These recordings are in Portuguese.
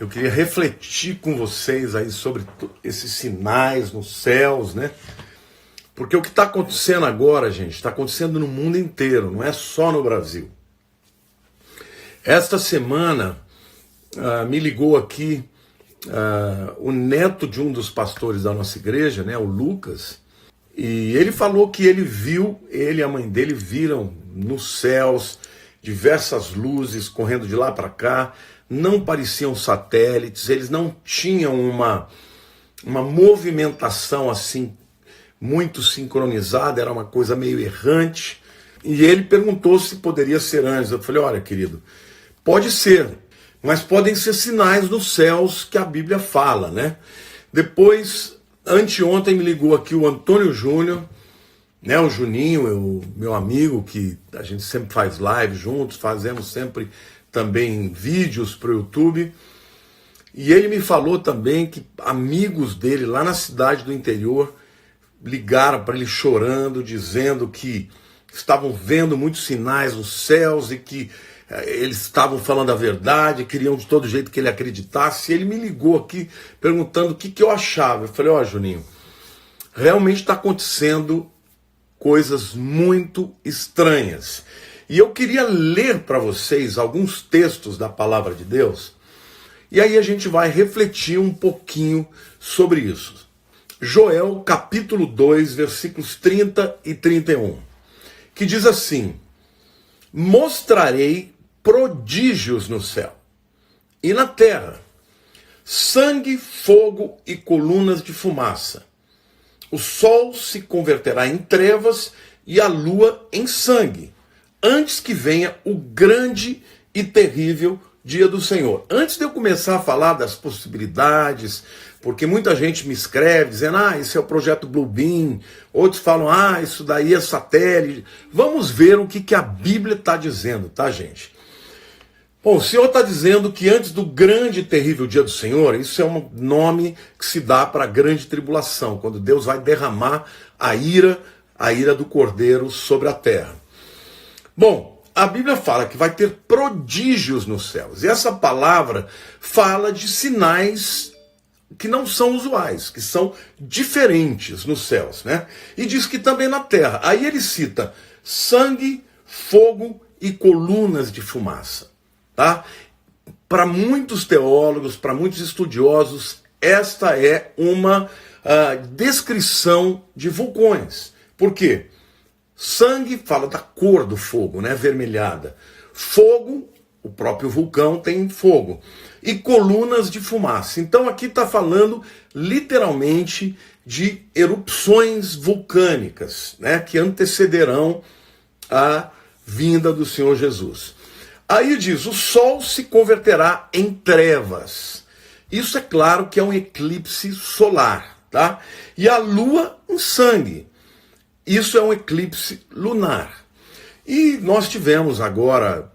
Eu queria refletir com vocês aí sobre esses sinais nos céus, né? Porque o que está acontecendo agora, gente, está acontecendo no mundo inteiro, não é só no Brasil. Esta semana me ligou aqui o neto de um dos pastores da nossa igreja, né, o Lucas, e ele falou que ele e a mãe dele viram nos céus diversas luzes correndo de lá para cá, não pareciam satélites, eles não tinham uma movimentação assim muito sincronizada, era uma coisa meio errante, e ele perguntou se poderia ser anjos. Eu falei, olha, querido, pode ser, mas podem ser sinais nos céus que a Bíblia fala, né? Depois, anteontem me ligou aqui o Antônio Júnior, né, o Juninho, meu amigo, que a gente sempre faz live juntos, fazemos sempre também vídeos para o YouTube, e ele me falou também que amigos dele lá na cidade do interior ligaram para ele chorando, dizendo que estavam vendo muitos sinais nos céus e que eles estavam falando a verdade, queriam de todo jeito que ele acreditasse. E ele me ligou aqui perguntando o que eu achava. Eu falei, ó, Juninho, realmente está acontecendo coisas muito estranhas. E eu queria ler para vocês alguns textos da palavra de Deus, e aí a gente vai refletir um pouquinho sobre isso. Joel, capítulo 2, versículos 30 e 31, que diz assim: mostrarei prodígios no céu e na terra, sangue, fogo e colunas de fumaça. O sol se converterá em trevas e a lua em sangue, antes que venha o grande e terrível dia do Senhor. Antes de eu começar a falar das possibilidades, porque muita gente me escreve dizendo, isso é o projeto Bluebeam, outros falam, isso daí é satélite. Vamos ver o que a Bíblia está dizendo, tá, gente? Bom, o Senhor está dizendo que antes do grande e terrível dia do Senhor, isso é um nome que se dá para a grande tribulação, quando Deus vai derramar a ira do Cordeiro sobre a terra. Bom, a Bíblia fala que vai ter prodígios nos céus, e essa palavra fala de sinais que não são usuais, que são diferentes nos céus, né? E diz que também na terra. Aí ele cita sangue, fogo e colunas de fumaça, tá? Para muitos teólogos, para muitos estudiosos, esta é uma descrição de vulcões. Por quê? Sangue fala da cor do fogo, né? Avermelhada. Fogo, o próprio vulcão tem fogo. E colunas de fumaça. Então aqui está falando literalmente de erupções vulcânicas, né? Que antecederão a vinda do Senhor Jesus. Aí diz, o sol se converterá em trevas. Isso é claro que é um eclipse solar, tá? E a lua em sangue. Isso é um eclipse lunar. E nós tivemos agora,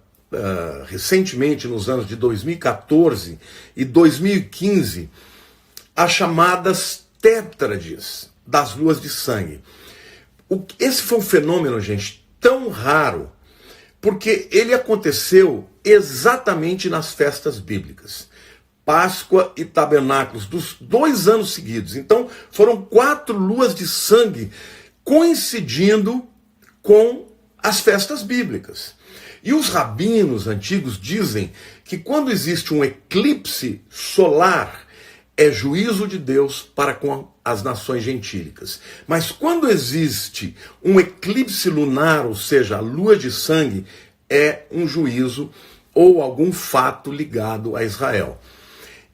recentemente, nos anos de 2014 e 2015, as chamadas tétrades das luas de sangue. Esse foi um fenômeno, gente, tão raro, porque ele aconteceu exatamente nas festas bíblicas. Páscoa e Tabernáculos, dos 2 anos seguidos. Então, foram 4 luas de sangue coincidindo com as festas bíblicas. E os rabinos antigos dizem que quando existe um eclipse solar, é juízo de Deus para com as nações gentílicas. Mas quando existe um eclipse lunar, ou seja, a lua de sangue, é um juízo ou algum fato ligado a Israel.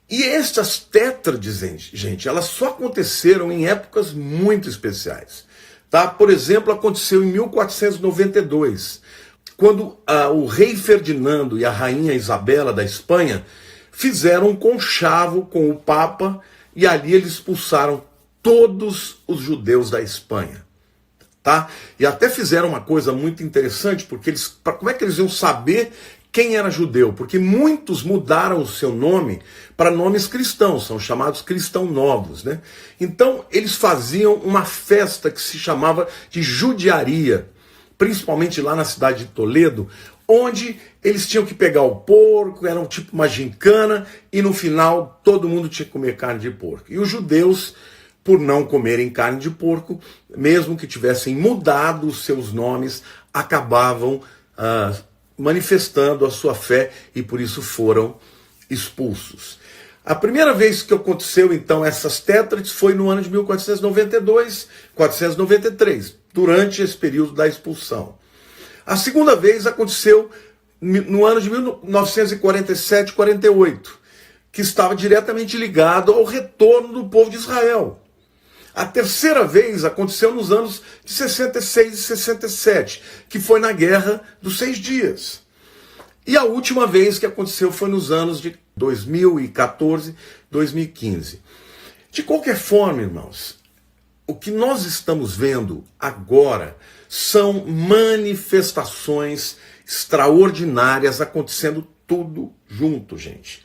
E estas tétrades, gente, elas só aconteceram em épocas muito especiais. Tá? Por exemplo, aconteceu em 1492, quando o rei Ferdinando e a rainha Isabela da Espanha fizeram um conchavo com o Papa, e ali eles expulsaram todos os judeus da Espanha. Tá? E até fizeram uma coisa muito interessante, porque como é que eles iam saber quem era judeu? Porque muitos mudaram o seu nome para nomes cristãos, são chamados cristãos novos, né? Então eles faziam uma festa que se chamava de judiaria, principalmente lá na cidade de Toledo, onde eles tinham que pegar o porco, era um tipo uma gincana, e no final todo mundo tinha que comer carne de porco. E os judeus, por não comerem carne de porco, mesmo que tivessem mudado os seus nomes, acabavam manifestando a sua fé e por isso foram expulsos. A primeira vez que aconteceu, então, essas tétrades foi no ano de 1492, 493, durante esse período da expulsão. A segunda vez aconteceu no ano de 1947, 48, que estava diretamente ligado ao retorno do povo de Israel. A terceira vez aconteceu nos anos de 66 e 67, que foi na Guerra dos 6 Dias. E a última vez que aconteceu foi nos anos de 2014, 2015. De qualquer forma, irmãos, o que nós estamos vendo agora são manifestações extraordinárias acontecendo tudo junto, gente.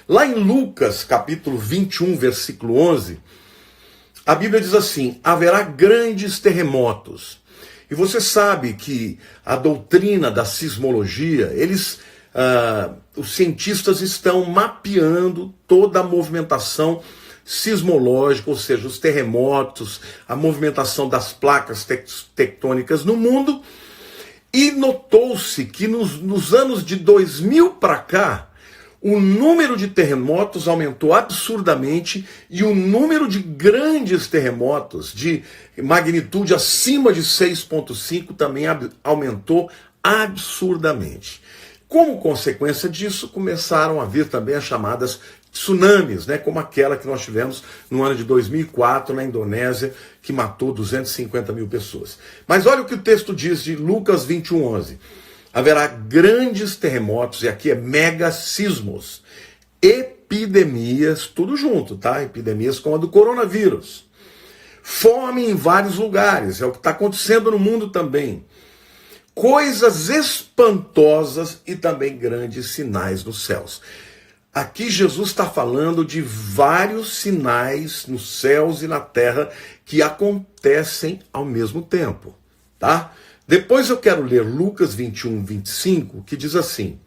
Lá em Lucas, capítulo 21, versículo 11, a Bíblia diz assim: haverá grandes terremotos. E você sabe que a doutrina da sismologia, os cientistas estão mapeando toda a movimentação sismológica, ou seja, os terremotos, a movimentação das placas tectônicas no mundo, e notou-se que nos anos de 2000 para cá, o número de terremotos aumentou absurdamente e o número de grandes terremotos de magnitude acima de 6,5 também aumentou absurdamente. Como consequência disso, começaram a vir também as chamadas tsunamis, né, como aquela que nós tivemos no ano de 2004 na Indonésia, que matou 250 mil pessoas. Mas olha o que o texto diz de Lucas 21:11. Haverá grandes terremotos, e aqui é mega sismos, epidemias, tudo junto, tá? Epidemias como a do coronavírus. Fome em vários lugares, é o que está acontecendo no mundo também. Coisas espantosas e também grandes sinais nos céus. Aqui Jesus está falando de vários sinais nos céus e na terra que acontecem ao mesmo tempo, tá? Depois eu quero ler Lucas 21, 25, que diz assim: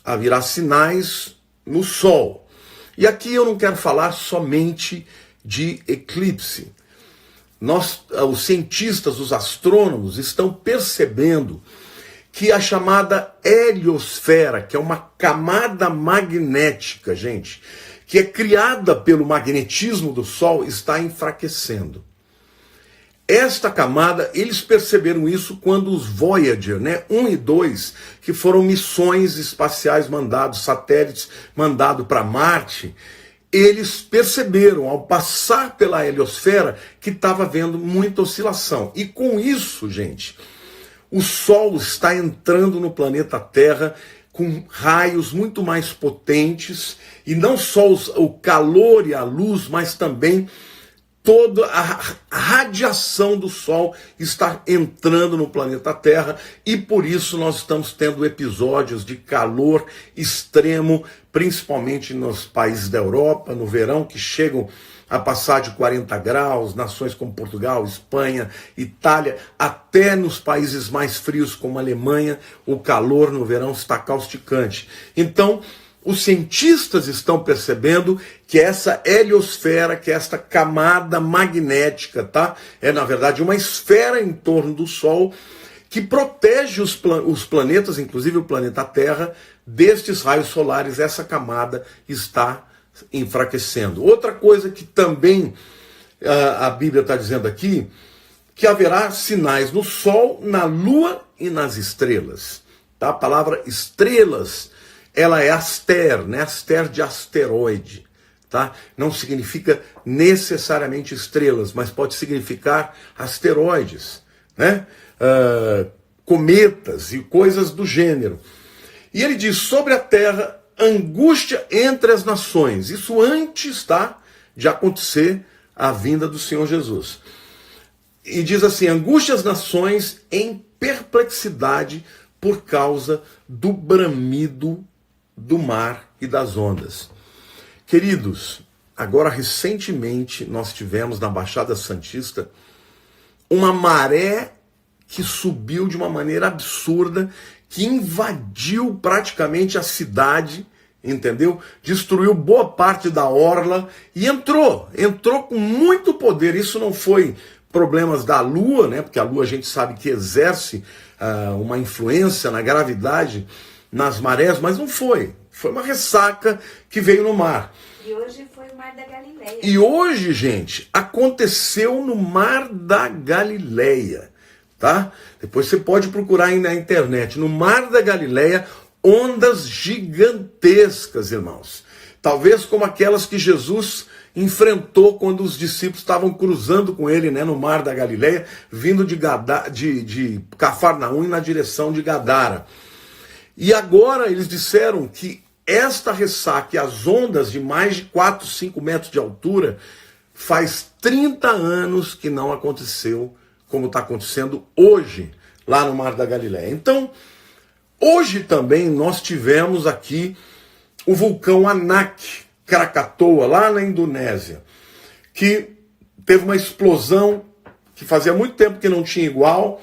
haverá sinais no sol. E aqui eu não quero falar somente de eclipse. Os cientistas, os astrônomos, estão percebendo que a chamada heliosfera, que é uma camada magnética, gente, que é criada pelo magnetismo do Sol, está enfraquecendo. Esta camada, eles perceberam isso quando os Voyager, 1 e 2, que foram missões espaciais mandados, satélites mandados para Marte, eles perceberam, ao passar pela heliosfera, que estava havendo muita oscilação. E com isso, gente, o Sol está entrando no planeta Terra com raios muito mais potentes, e não só o calor e a luz, mas também toda a radiação do Sol está entrando no planeta Terra, e por isso nós estamos tendo episódios de calor extremo, principalmente nos países da Europa, no verão, que chegam a passar de 40 graus, nações como Portugal, Espanha, Itália, até nos países mais frios como a Alemanha, o calor no verão está causticante. Então, os cientistas estão percebendo que essa heliosfera, que é esta camada magnética, tá? É, na verdade, uma esfera em torno do Sol que protege os planetas, inclusive o planeta Terra, destes raios solares. Essa camada está enfraquecendo. Outra coisa que também a Bíblia está dizendo aqui, que haverá sinais no Sol, na Lua e nas estrelas. Tá? A palavra estrelas, ela é aster, né? Aster de asteroide, tá? Não significa necessariamente estrelas, mas pode significar asteroides, né? Cometas e coisas do gênero. E ele diz: sobre a terra, angústia entre as nações. Isso antes, tá, de acontecer a vinda do Senhor Jesus. E diz assim: angústia às nações em perplexidade por causa do bramido do mar e das ondas. Queridos, agora recentemente nós tivemos na Baixada Santista uma maré que subiu de uma maneira absurda, que invadiu praticamente a cidade, entendeu? Destruiu boa parte da orla e entrou com muito poder. Isso não foi problemas da Lua, né? Porque a Lua a gente sabe que exerce uma influência na gravidade, nas marés, mas não foi. Foi uma ressaca que veio no mar. E hoje foi o Mar da Galileia. E hoje, gente, aconteceu no Mar da Galileia, tá? Depois você pode procurar aí na internet. No Mar da Galileia, ondas gigantescas, irmãos. Talvez como aquelas que Jesus enfrentou quando os discípulos estavam cruzando com ele, né, no Mar da Galileia, vindo de Cafarnaum na direção de Gadara. E agora eles disseram que esta ressaca e as ondas de mais de 4, 5 metros de altura faz 30 anos que não aconteceu como está acontecendo hoje lá no Mar da Galileia. Então, hoje também nós tivemos aqui o vulcão Anak Krakatoa, lá na Indonésia, que teve uma explosão que fazia muito tempo que não tinha igual.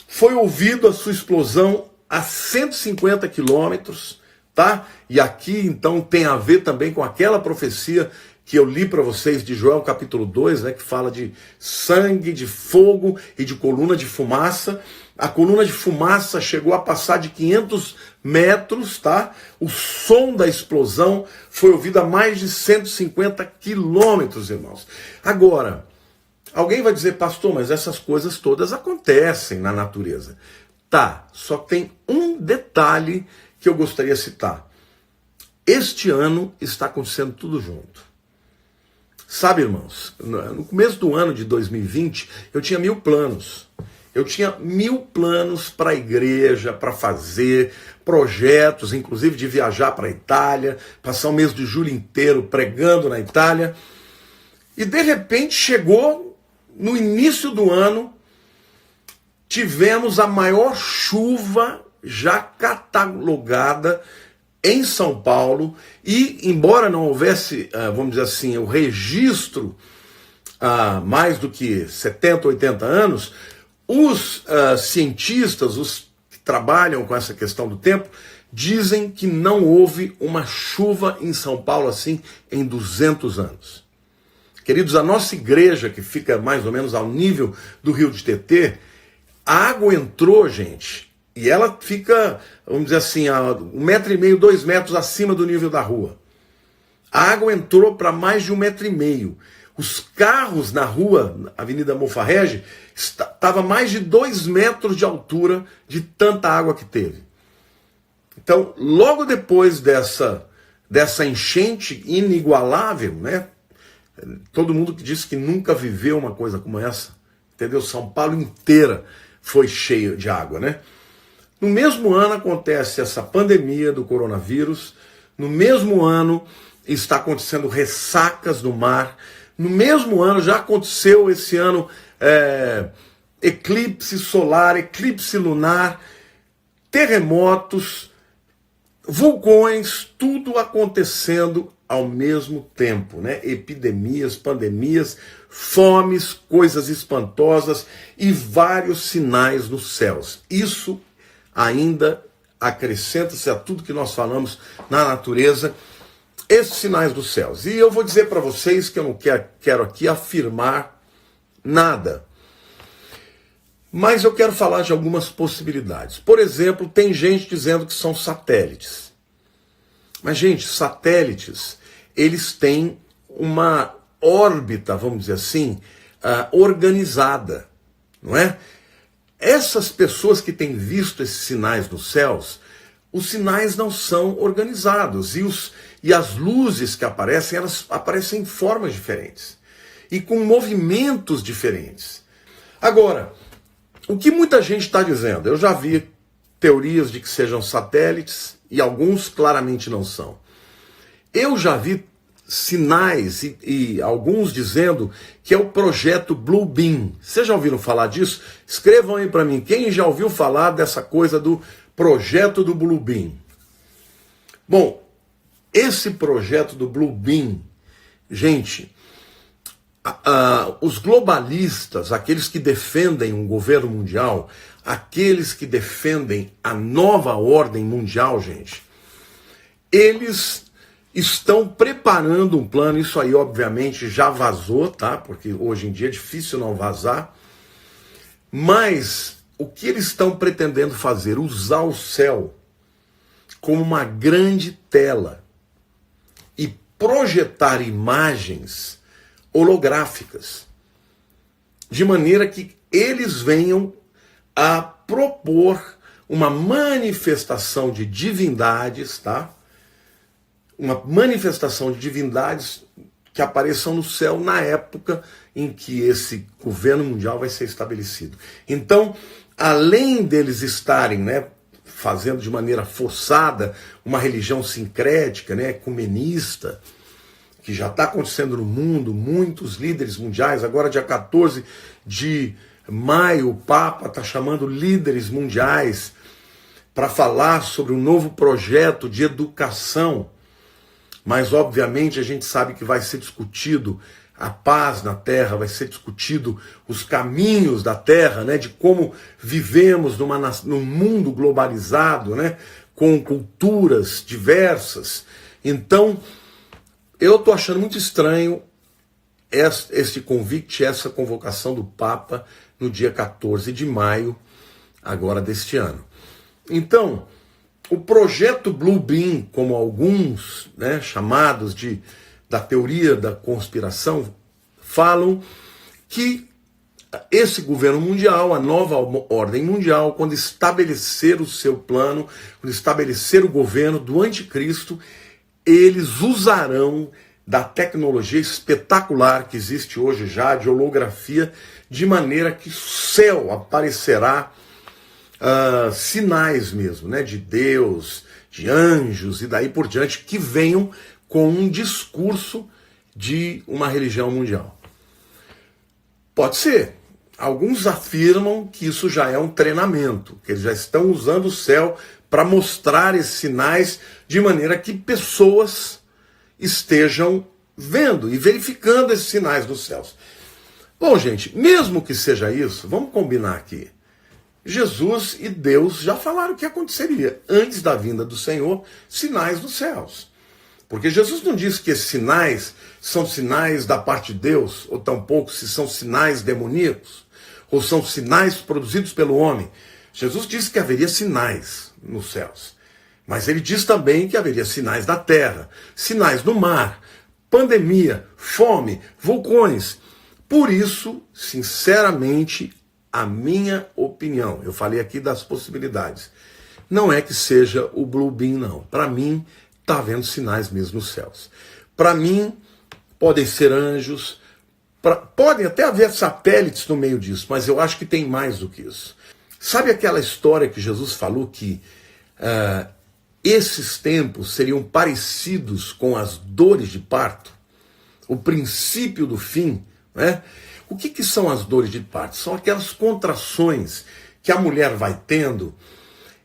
Foi ouvido a sua explosão a 150 quilômetros, tá? E aqui então tem a ver também com aquela profecia que eu li para vocês de Joel capítulo 2, né, que fala de sangue, de fogo e de coluna de fumaça. A coluna de fumaça chegou a passar de 500 metros, tá? O som da explosão foi ouvido a mais de 150 quilômetros, irmãos. Agora, alguém vai dizer, pastor, mas essas coisas todas acontecem na natureza. Tá, só tem um detalhe que eu gostaria de citar. Este ano está acontecendo tudo junto. Sabe, irmãos, no começo do ano de 2020, eu tinha 1000 planos. Eu tinha 1000 planos para a igreja, para fazer projetos, inclusive de viajar para a Itália, passar o mês de julho inteiro pregando na Itália. E de repente chegou no início do ano, tivemos a maior chuva já catalogada em São Paulo, e embora não houvesse, vamos dizer assim, o registro há mais do que 70, 80 anos, os cientistas, os que trabalham com essa questão do tempo, dizem que não houve uma chuva em São Paulo assim em 200 anos. Queridos, a nossa igreja, que fica mais ou menos ao nível do Rio de Tietê, a água entrou, gente, e ela fica, vamos dizer assim, a 1,5 metro, 2 metros acima do nível da rua. A água entrou para mais de 1,5 metro. Os carros na rua, Avenida Mofarrege, estava mais de 2 metros de altura de tanta água que teve. Então, logo depois dessa enchente inigualável, né? Todo mundo que disse que nunca viveu uma coisa como essa, entendeu? São Paulo inteira foi cheia de água, né? No mesmo ano acontece essa pandemia do coronavírus, no mesmo ano está acontecendo ressacas no mar, no mesmo ano já aconteceu esse ano eclipse solar, eclipse lunar, terremotos, vulcões, tudo acontecendo ao mesmo tempo, né? Epidemias, pandemias, fomes, coisas espantosas e vários sinais nos céus. Isso ainda acrescenta-se a tudo que nós falamos na natureza, esses sinais dos céus. E eu vou dizer para vocês que eu não quero aqui afirmar nada, mas eu quero falar de algumas possibilidades. Por exemplo, tem gente dizendo que são satélites. Mas, gente, satélites, eles têm uma órbita, vamos dizer assim, organizada, não é? Essas pessoas que têm visto esses sinais nos céus, os sinais não são organizados. E as luzes que aparecem, elas aparecem em formas diferentes. E com movimentos diferentes. Agora, o que muita gente está dizendo? Eu já vi teorias de que sejam satélites, e alguns claramente não são. Eu já vi sinais e alguns dizendo que é o projeto Blue Beam. Vocês já ouviram falar disso? Escrevam aí para mim, quem já ouviu falar dessa coisa do projeto do Blue Beam? Bom, esse projeto do Blue Beam, gente, Os globalistas, aqueles que defendem um governo mundial, aqueles que defendem a nova ordem mundial, gente, eles estão preparando um plano. Isso aí, obviamente, já vazou, tá? Porque hoje em dia é difícil não vazar. Mas o que eles estão pretendendo fazer? Usar o céu como uma grande tela e projetar imagens holográficas, de maneira que eles venham a propor uma manifestação de divindades, tá? Uma manifestação de divindades que apareçam no céu na época em que esse governo mundial vai ser estabelecido. Então, além deles estarem, né, fazendo de maneira forçada uma religião sincrética, né, ecumenista, que já está acontecendo no mundo, muitos líderes mundiais, agora dia 14 de maio, o Papa está chamando líderes mundiais para falar sobre um novo projeto de educação, mas obviamente a gente sabe que vai ser discutido a paz na Terra, vai ser discutido os caminhos da Terra, né, de como vivemos num mundo globalizado, né, com culturas diversas. Então, eu estou achando muito estranho esse convite, essa convocação do Papa no dia 14 de maio, agora deste ano. Então, o projeto Blue Beam, como alguns, né, chamados da teoria da conspiração, falam que esse governo mundial, a nova ordem mundial, quando estabelecer o seu plano, quando estabelecer o governo do anticristo, eles usarão da tecnologia espetacular que existe hoje já, de holografia, de maneira que o céu aparecerá sinais mesmo, né, de Deus, de anjos e daí por diante, que venham com um discurso de uma religião mundial. Pode ser. Alguns afirmam que isso já é um treinamento, que eles já estão usando o céu para mostrar esses sinais de maneira que pessoas estejam vendo e verificando esses sinais dos céus. Bom, gente, mesmo que seja isso, vamos combinar aqui. Jesus e Deus já falaram o que aconteceria antes da vinda do Senhor, sinais dos céus. Porque Jesus não disse que esses sinais são sinais da parte de Deus, ou tampouco se são sinais demoníacos, ou são sinais produzidos pelo homem. Jesus disse que haveria sinais nos céus. Mas ele diz também que haveria sinais da terra, sinais no mar, pandemia, fome, vulcões. Por isso, sinceramente, a minha opinião, eu falei aqui das possibilidades, não é que seja o Blue Beam, não. Para mim, está havendo sinais mesmo nos céus. Para mim, podem ser anjos, podem até haver satélites no meio disso, mas eu acho que tem mais do que isso. Sabe aquela história que Jesus falou que esses tempos seriam parecidos com as dores de parto? O princípio do fim, né? O que são as dores de parto? São aquelas contrações que a mulher vai tendo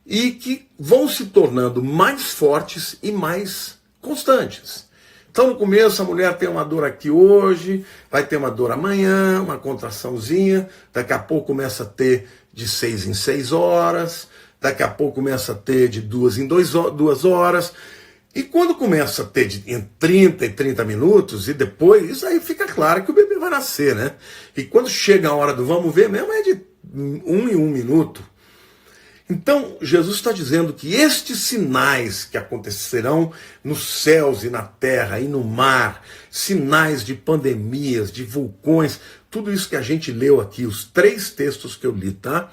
e que vão se tornando mais fortes e mais constantes. Então, no começo, a mulher tem uma dor aqui hoje, vai ter uma dor amanhã, uma contraçãozinha, daqui a pouco começa a ter de 6 em 6 horas, daqui a pouco começa a ter de 2 em 2 horas, e quando começa a ter em 30 e 30 minutos, e depois, isso aí fica claro que o bebê vai nascer, né? E quando chega a hora do vamos ver mesmo, é de 1 em 1 minuto. Então, Jesus está dizendo que estes sinais que acontecerão nos céus e na terra e no mar, sinais de pandemias, de vulcões, tudo isso que a gente leu aqui, os 3 textos que eu li, tá?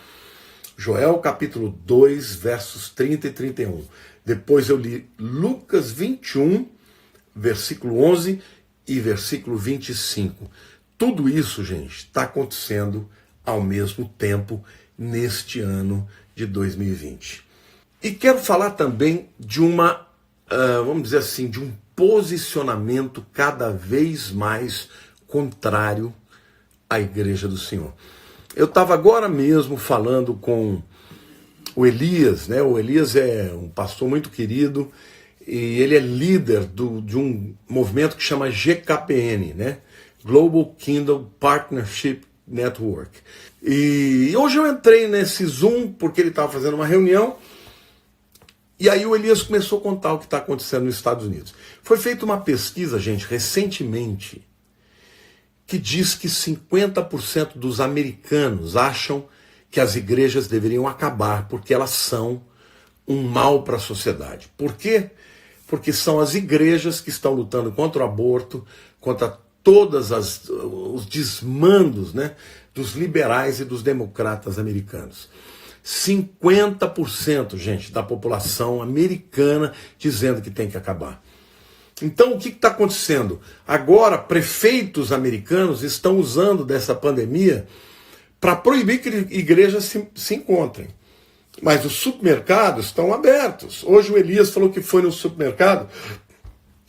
Joel capítulo 2, versos 30 e 31. Depois eu li Lucas 21, versículo 11 e versículo 25. Tudo isso, gente, está acontecendo ao mesmo tempo neste ano de 2020. E quero falar também de vamos dizer assim, de um posicionamento cada vez mais contrário à Igreja do Senhor. Eu estava agora mesmo falando com o Elias, né? O Elias é um pastor muito querido e ele é líder de um movimento que chama GKPN, né? Global Kingdom Partnership Network. E hoje eu entrei nesse Zoom porque ele estava fazendo uma reunião e aí o Elias começou a contar o que está acontecendo nos Estados Unidos. Foi feita uma pesquisa, gente, recentemente, que diz que 50% dos americanos acham que as igrejas deveriam acabar porque elas são um mal para a sociedade. Por quê? Porque são as igrejas que estão lutando contra o aborto, contra todos os desmandos, né, dos liberais e dos democratas americanos. 50%, gente, da população americana dizendo que tem que acabar. Então, o que está acontecendo? Agora, prefeitos americanos estão usando dessa pandemia para proibir que igrejas se encontrem. Mas os supermercados estão abertos. Hoje o Elias falou que foi no supermercado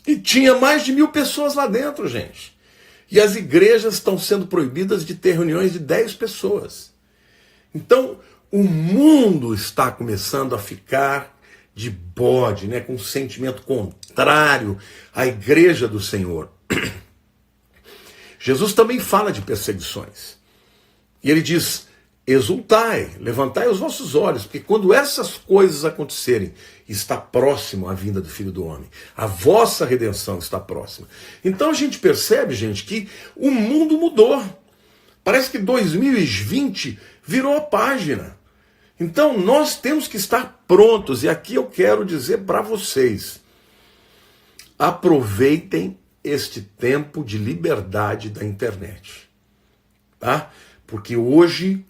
e tinha mais de 1.000 pessoas lá dentro, gente. E as igrejas estão sendo proibidas de ter reuniões de 10 pessoas. Então, o mundo está começando a ficar de bode, né, com um sentimento contrário à igreja do Senhor. Jesus também fala de perseguições. E ele diz: exultai, levantai os vossos olhos, porque quando essas coisas acontecerem, está próximo a vinda do Filho do Homem. A vossa redenção está próxima. Então a gente percebe, gente, que o mundo mudou. Parece que 2020 virou a página. Então nós temos que estar prontos. E aqui eu quero dizer para vocês: aproveitem este tempo de liberdade da internet. Tá? Porque hoje,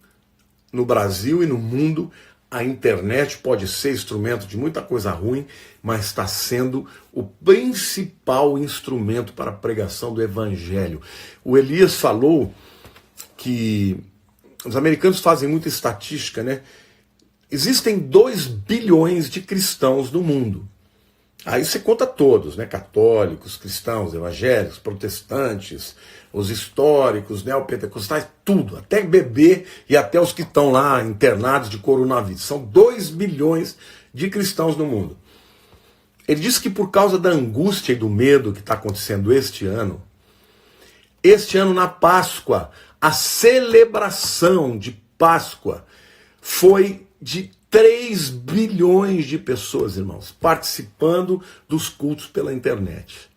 no Brasil e no mundo, a internet pode ser instrumento de muita coisa ruim, mas está sendo o principal instrumento para a pregação do evangelho. O Elias falou que os americanos fazem muita estatística, né? Existem 2 bilhões de cristãos no mundo. Aí você conta todos, né? Católicos, cristãos, evangélicos, protestantes, os históricos, neopentecostais, tudo, até bebê e até os que estão lá internados de coronavírus. São 2 bilhões de cristãos no mundo. Ele disse que por causa da angústia e do medo que está acontecendo este ano na Páscoa, a celebração de Páscoa foi de 3 bilhões de pessoas, irmãos, participando dos cultos pela internet.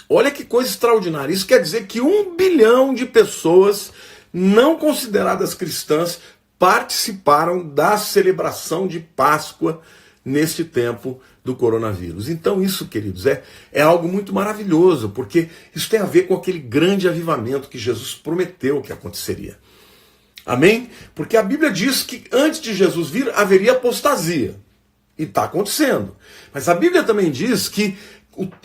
Olha que coisa extraordinária. Isso quer dizer que 1 bilhão de pessoas não consideradas cristãs participaram da celebração de Páscoa neste tempo do coronavírus. Então isso, queridos, é algo muito maravilhoso, porque isso tem a ver com aquele grande avivamento que Jesus prometeu que aconteceria. Amém? Porque a Bíblia diz que antes de Jesus vir haveria apostasia. E está acontecendo. Mas a Bíblia também diz que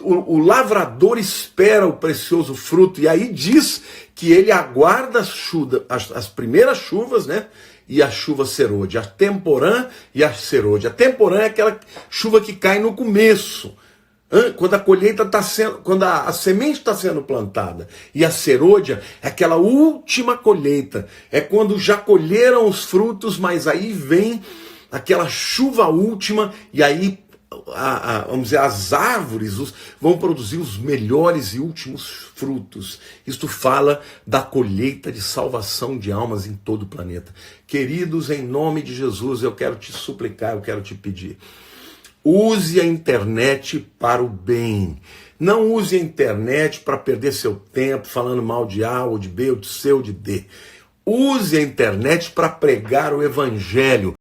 o lavrador espera o precioso fruto. E aí diz que ele aguarda as primeiras chuvas, né? E a chuva serôdia. A temporã e a serôdia. A temporã é aquela chuva que cai no começo. Quando a colheita está sendo, quando a semente está sendo plantada, e a serôdia é aquela última colheita, é quando já colheram os frutos, mas aí vem aquela chuva última, e aí, vamos dizer, as árvores vão produzir os melhores e últimos frutos. Isto fala da colheita de salvação de almas em todo o planeta. Queridos, em nome de Jesus, eu quero te suplicar, eu quero te pedir. Use a internet para o bem. Não use a internet para perder seu tempo falando mal de A ou de B ou de C ou de D. Use a internet para pregar o evangelho.